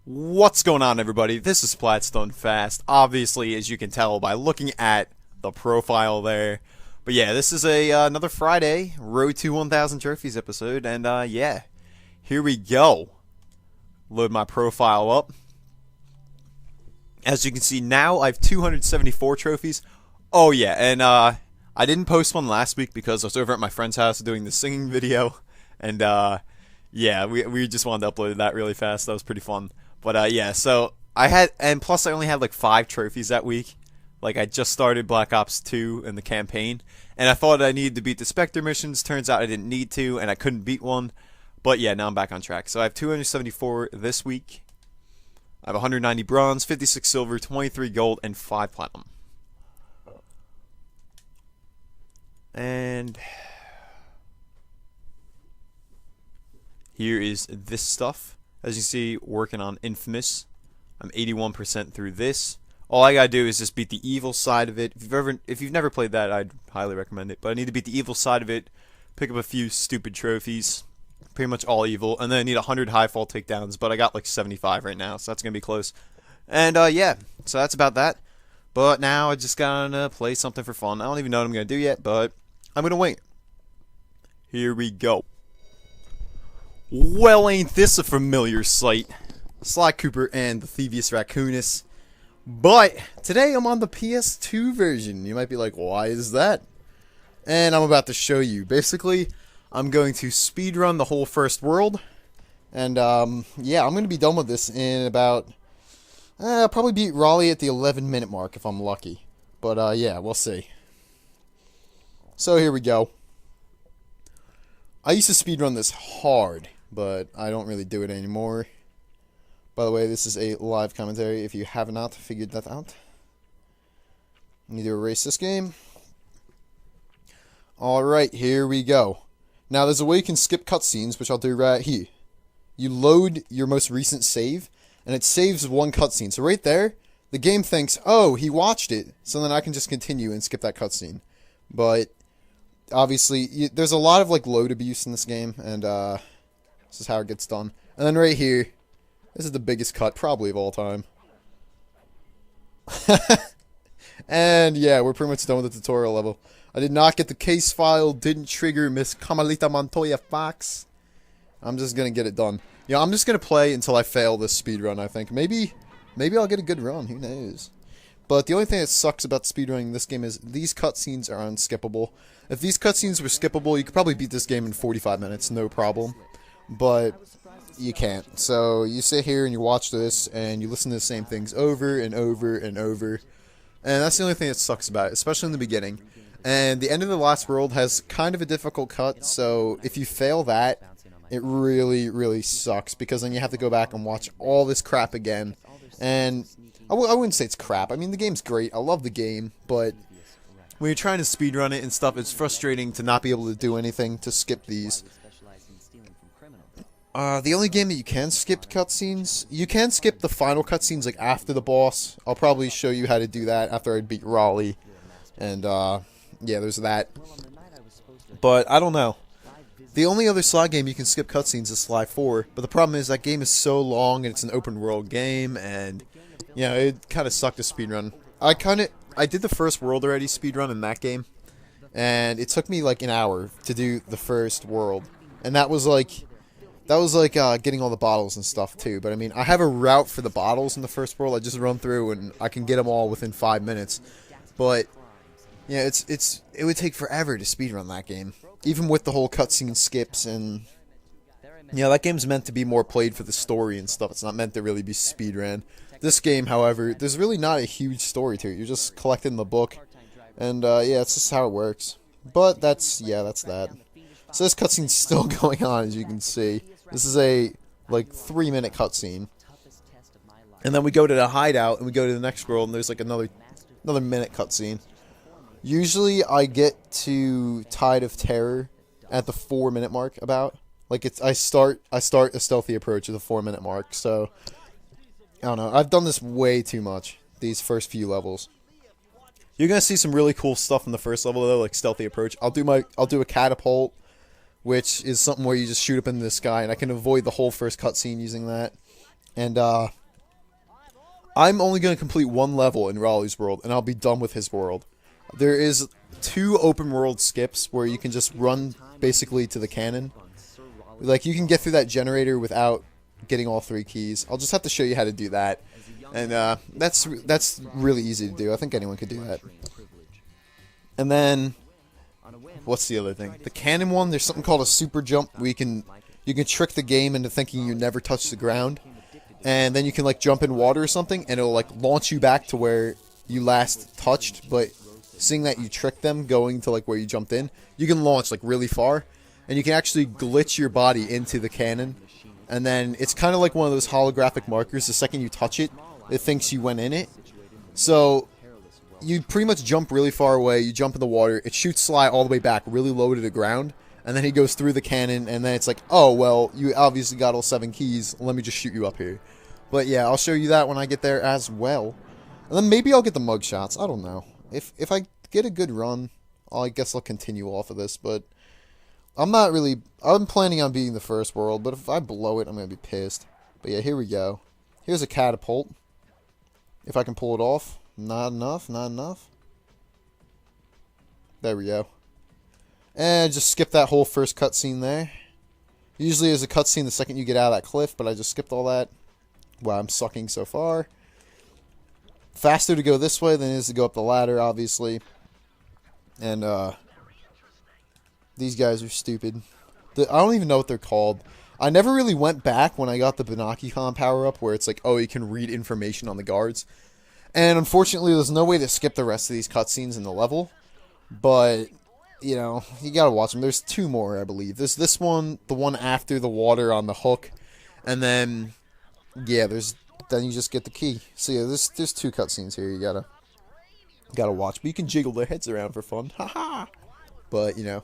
What's going on, everybody? This is PlatsDoneFast. Obviously, as you can tell by looking at the profile there. But yeah, this is another Friday Road to 1,000 Trophies episode, and yeah, here we go. Load my profile up. As you can see now, I have 274 trophies. Oh yeah, and I didn't post one last week because I was over at my friend's house doing the singing video, and yeah, we just wanted to upload that really fast. That was pretty fun. But yeah, so I had, and plus I only had like 5 trophies that week. Like I just started Black Ops 2 in the campaign, and I thought I needed to beat the Spectre missions. Turns out I didn't need to, and I couldn't beat one. But yeah, now I'm back on track. So I have 274 this week. I have 190 bronze, 56 silver, 23 gold, and 5 platinum. And here is this stuff. As you see, working on Infamous. I'm 81% through this. All I gotta do is just beat the evil side of it. If you've never played that, I'd highly recommend it. But I need to beat the evil side of it, pick up a few stupid trophies, pretty much all evil, and then I need 100 high fall takedowns. But I got like 75 right now, so that's gonna be close. And yeah, so that's about that. But now I just gotta play something for fun. I don't even know what I'm gonna do yet, but I'm gonna wing it. Here we go. Well, ain't this a familiar sight? Sly Cooper and the Thievius Raccoonus. But today I'm on the PS2 version. You might be like, why is that? And I'm about to show you. Basically, I'm going to speedrun the whole first world. And yeah, I'm going to be done with this in about, I'll probably beat Raleigh at the 11-minute mark if I'm lucky. But yeah, we'll see. So here we go. I used to speedrun this hard, but I don't really do it anymore. By the way, this is a live commentary if you have not figured that out. I need to erase this game. Alright, here we go. Now, there's a way you can skip cutscenes, which I'll do right here. You load your most recent save, and it saves one cutscene. So right there, the game thinks, oh, he watched it, so then I can just continue and skip that cutscene. But obviously, there's a lot of like load abuse in this game, and this is how it gets done. And then right here, this is the biggest cut probably of all time. And yeah, we're pretty much done with the tutorial level. I did not get the case file, didn't trigger Miss Camalita Montoya Fox. I'm just gonna get it done. Yeah, I'm just gonna play until I fail this speedrun, I think. Maybe I'll get a good run, who knows. But the only thing that sucks about speedrunning this game is these cutscenes are unskippable. If these cutscenes were skippable, you could probably beat this game in 45 minutes, no problem. But you can't. So you sit here and you watch this and you listen to the same things over and over and over. And that's the only thing that sucks about it, especially in the beginning. And the end of the last world has kind of a difficult cut, so if you fail that, it really, really sucks, because then you have to go back and watch all this crap again. And I wouldn't say it's crap. I mean, the game's great. I love the game, but when you're trying to speedrun it and stuff, it's frustrating to not be able to do anything to skip these. The only game that you can skip cutscenes, you can skip the final cutscenes like after the boss. I'll probably show you how to do that after I beat Raleigh. And yeah, there's that. But I don't know. The only other Sly game you can skip cutscenes is Sly 4, but the problem is that game is so long and it's an open world game, and yeah, it kind of sucked to speedrun. I did the first world already speedrun in that game, and it took me like an hour to do the first world, and that was like getting all the bottles and stuff too. But I mean, I have a route for the bottles in the first world. I just run through and I can get them all within 5 minutes. But yeah, it would take forever to speedrun that game, even with the whole cutscene skips. And yeah, that game's meant to be more played for the story and stuff. It's not meant to really be speedrun. This game, however, there's really not a huge story to it. You're just collecting the book, and yeah, it's just how it works. But that's that. So this cutscene's still going on, as you can see. This is a like 3-minute cutscene, and then we go to the hideout and we go to the next world, and there's like another minute cutscene. Usually I get to Tide of Terror at the 4-minute mark about. Like I start a stealthy approach at the 4-minute mark. So I don't know. I've done this way too much, these first few levels. You're gonna see some really cool stuff in the first level though, like stealthy approach. I'll do a catapult, which is something where you just shoot up into the sky, and I can avoid the whole first cutscene using that. And I'm only going to complete one level in Raleigh's world, and I'll be done with his world. There is 2 open world skips where you can just run basically to the cannon. Like, you can get through that generator without getting all 3 keys. I'll just have to show you how to do that. And that's really easy to do. I think anyone could do that. And then, what's the other thing? The cannon one, there's something called a super jump where you can trick the game into thinking you never touch the ground. And then you can, like, jump in water or something, and it'll, like, launch you back to where you last touched. But seeing that you tricked them going to, like, where you jumped in, you can launch, like, really far. And you can actually glitch your body into the cannon. And then it's kind of like one of those holographic markers. The second you touch it, it thinks you went in it. So you pretty much jump really far away. You jump in the water. It shoots Sly all the way back, really low to the ground. And then he goes through the cannon. And then it's like, oh, well, you obviously got all 7 keys. Let me just shoot you up here. But yeah, I'll show you that when I get there as well. And then maybe I'll get the mug shots. I don't know. If I get a good run, I guess I'll continue off of this. But I'm planning on beating the first world, but if I blow it, I'm going to be pissed. But yeah, here we go. Here's a catapult. If I can pull it off. Not enough, not enough. There we go. And just skip that whole first cutscene there. Usually there's a cutscene the second you get out of that cliff, but I just skipped all that. Wow, I'm sucking so far. Faster to go this way than it is to go up the ladder, obviously. And, these guys are stupid. I don't even know what they're called. I never really went back when I got the Binocucon power-up, where it's like, oh, you can read information on the guards. And unfortunately, there's no way to skip the rest of these cutscenes in the level. But, you know, you gotta watch them. There's 2 more, I believe. There's this one, the one after the water on the hook. And then, yeah, then you just get the key. So yeah, there's 2 cutscenes here you gotta watch. But you can jiggle their heads around for fun. Haha! But, you know,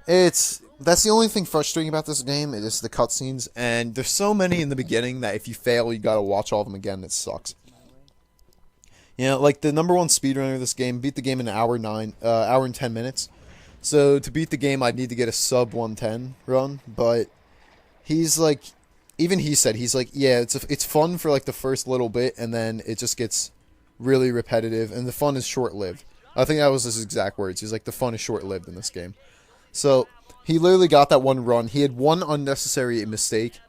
that's the only thing frustrating about this game. It is the cutscenes, and there's so many in the beginning that if you fail, you gotta watch all of them again. It sucks. You know, like the #1 speedrunner of this game beat the game in an hour and 10 minutes. So to beat the game, I'd need to get a sub 110 run. But he's like, even he said, he's like, yeah, it's fun for like the first little bit, and then it just gets really repetitive, and the fun is short-lived. I think that was his exact words. He's like, the fun is short-lived in this game. So he literally got that one run. He had one unnecessary mistake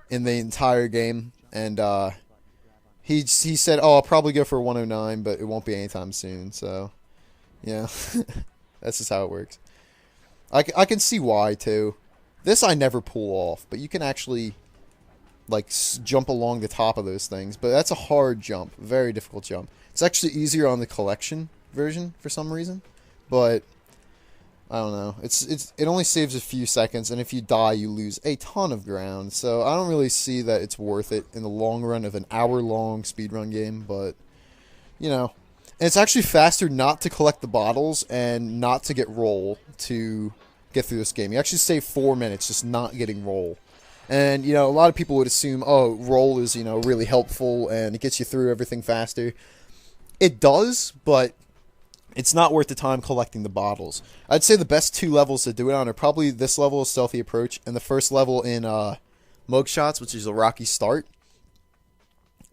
in the entire game, and he said, oh, I'll probably go for 109, but it won't be anytime soon. So yeah, that's just how it works. I can see why too. This I never pull off, but you can actually like jump along the top of those things. But that's a hard jump, very difficult jump. It's actually easier on the collection version for some reason, but I don't know. It only saves a few seconds, and if you die, you lose a ton of ground. So I don't really see that it's worth it in the long run of an hour-long speedrun game. But you know, and it's actually faster not to collect the bottles and not to get roll to get through this game. You actually save 4 minutes just not getting roll. And you know, a lot of people would assume, oh, roll is really helpful and it gets you through everything faster. It does, but it's not worth the time collecting the bottles. I'd say the best 2 levels to do it on are probably this level of Stealthy Approach and the first level in Mug Shots, which is a rocky start.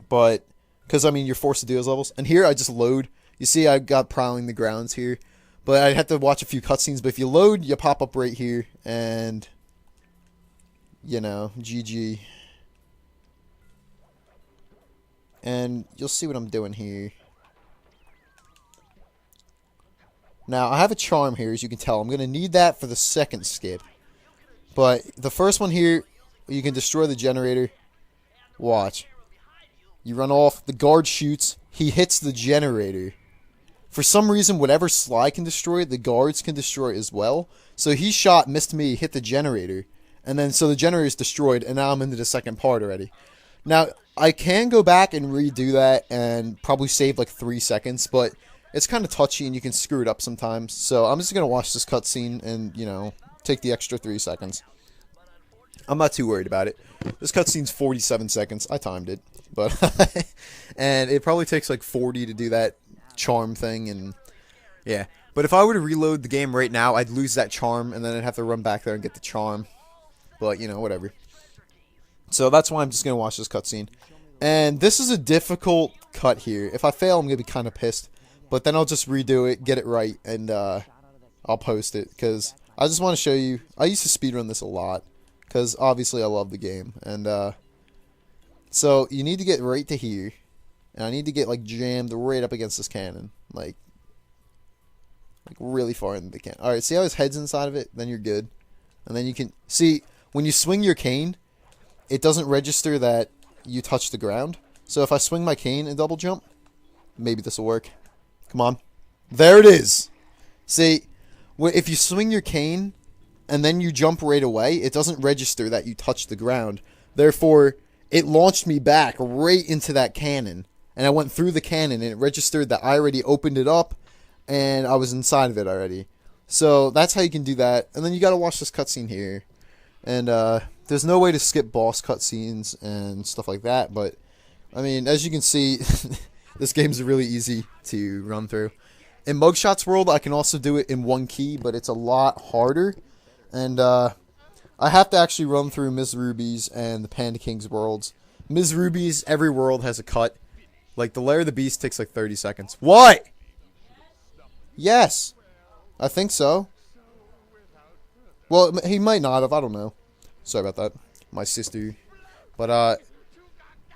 But, because, I mean, you're forced to do those levels. And here, I just load. You see, I got Prowling the Grounds here. But I'd have to watch a few cutscenes. But if you load, you pop up right here. And, you know, GG. And you'll see what I'm doing here. Now, I have a charm here, as you can tell. I'm going to need that for the second skip. But the first one here, you can destroy the generator. Watch. You run off, the guard shoots, he hits the generator. For some reason, whatever Sly can destroy, the guards can destroy as well. So he shot, missed me, hit the generator. And then, so the generator is destroyed, and now I'm into the second part already. Now, I can go back and redo that and probably save like 3 seconds, but it's kind of touchy and you can screw it up sometimes. So I'm just going to watch this cutscene and, you know, take the extra 3 seconds. I'm not too worried about it. This cutscene's 47 seconds. I timed it. But and it probably takes like 40 to do that charm thing. And yeah. But if I were to reload the game right now, I'd lose that charm and then I'd have to run back there and get the charm. But, you know, whatever. So that's why I'm just going to watch this cutscene. And this is a difficult cut here. If I fail, I'm going to be kind of pissed. But then I'll just redo it, get it right, and I'll post it. Because I just want to show you. I used to speedrun this a lot. Because obviously I love the game. And so you need to get right to here. And I need to get like jammed right up against this cannon. Like really far into the cannon. Alright, see how his head's inside of it? Then you're good. And then you can... See, when you swing your cane, it doesn't register that you touch the ground. So if I swing my cane and double jump, maybe this will work. Come on. There it is. See, if you swing your cane and then you jump right away, it doesn't register that you touch the ground. Therefore, it launched me back right into that cannon. And I went through the cannon and it registered that I already opened it up and I was inside of it already. So that's how you can do that. And then you got to watch this cutscene here. And there's no way to skip boss cutscenes and stuff like that. But, I mean, as you can see, this game's really easy to run through. In Mugshot's world, I can also do it in one key, but it's a lot harder. And I have to actually run through Ms. Ruby's and the Panda King's worlds. Ms. Ruby's, every world has a cut. Like, the Lair of the Beast takes like 30 seconds. What? Yes. I think so. Well, he might not have. I don't know. Sorry about that. My sister. But,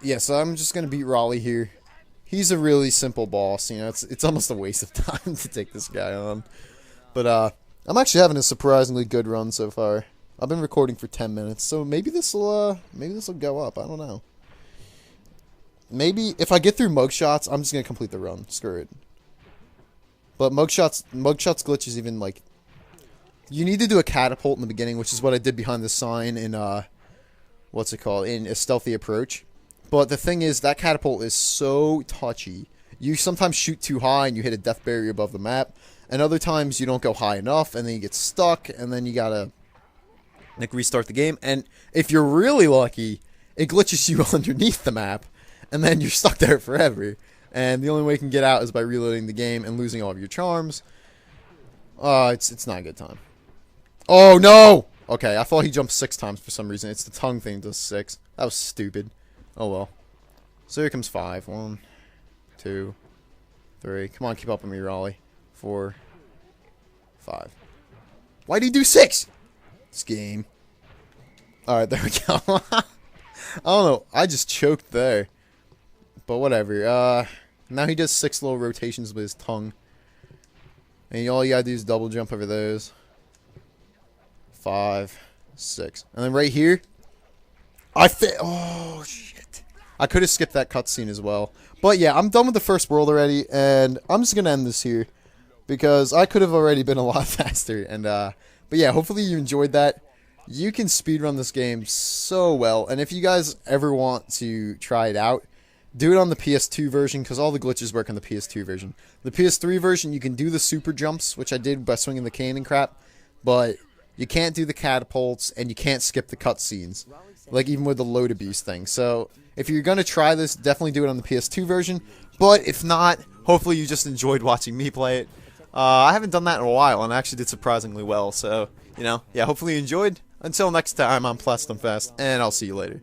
yeah, so I'm just going to beat Raleigh here. He's a really simple boss. You know, it's almost a waste of time to take this guy on. But, I'm actually having a surprisingly good run so far. I've been recording for 10 minutes, so maybe this'll go up. I don't know. Maybe if I get through Mugshots, I'm just going to complete the run. Screw it. But Mugshots glitch is even, like... You need to do a catapult in the beginning, which is what I did behind the sign in, what's it called? In a stealthy approach. But the thing is, that catapult is so touchy. You sometimes shoot too high and you hit a death barrier above the map. And other times you don't go high enough and then you get stuck and then you gotta, like, restart the game. And if you're really lucky, it glitches you underneath the map. And then you're stuck there forever. And the only way you can get out is by reloading the game and losing all of your charms. It's not a good time. Oh, no! Okay, I thought he jumped 6 times for some reason. It's the tongue thing that does 6. That was stupid. Oh, well. So here comes 5. 1, 2, 3. Come on, keep up with me, Raleigh. 4, 5. Why'd he do 6? This game. Alright, there we go. I don't know. I just choked there. But whatever. Now he does 6 little rotations with his tongue. And all you gotta do is double jump over those. 5, 6. And then right here, oh, shit. I could have skipped that cutscene as well. But yeah, I'm done with the first world already, and I'm just gonna end this here. Because I could have already been a lot faster. And, but yeah, hopefully you enjoyed that. You can speedrun this game so well. And if you guys ever want to try it out, do it on the PS2 version, because all the glitches work on the PS2 version. The PS3 version, you can do the super jumps, which I did by swinging the cane and crap, but you can't do the catapults, and you can't skip the cutscenes, like even with the load abuse thing. So, if you're going to try this, definitely do it on the PS2 version, but if not, hopefully you just enjoyed watching me play it. I haven't done that in a while, and I actually did surprisingly well, so, you know, yeah, hopefully you enjoyed. Until next time, I'm PlatsDoneFast, and I'll see you later.